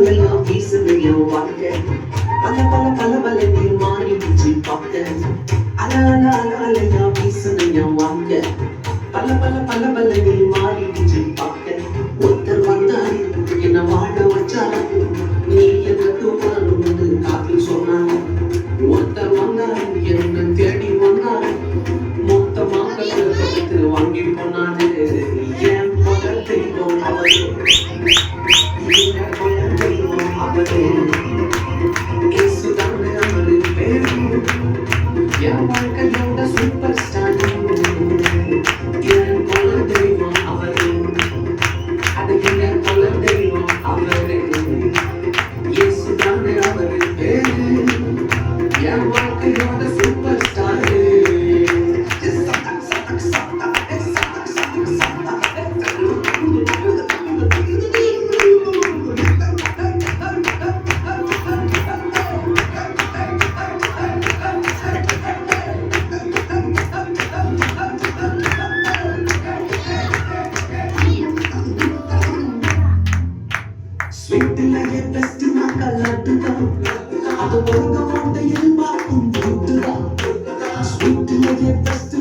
எல்லாம் வீசுதையோ வாழ்க்கை பல பல பல பல நீ மாறிடுச்சு பார்க்க அலையா வீசுதையோ வாழ்க்கை பல பல பல பல நீ மாறிடுச்சு பார்க்க ஒருத்தர் வந்தாரு என்ன வாழ வச்சாரு நீ எனக்கு வரணும்னு காப்பி சொன்னாரு ஒருத்தர் வந்தாரு என்ன தேடி வந்தாரு மொத்தமாக கருத்து வாங்கி போனாரு ஏன் முதல் தெய்வம் அவரு சூப்பர் ஸ்டார் என் கொல தெய்வம் அவரு அது என் கொல தெய்வம் அவரு இயேசுதானே அவரு பேரு என் வாழ்க்கையோட சூப்பர் ஸ்டார் ஸ்வீட்டிலேயே பெஸ்ட் நான் கலாட்டுதான் அது ஒழுங்க மாட்டையில் பார்க்கும் போட்டுதான் ஸ்வீட்டிலேயே பெஸ்ட்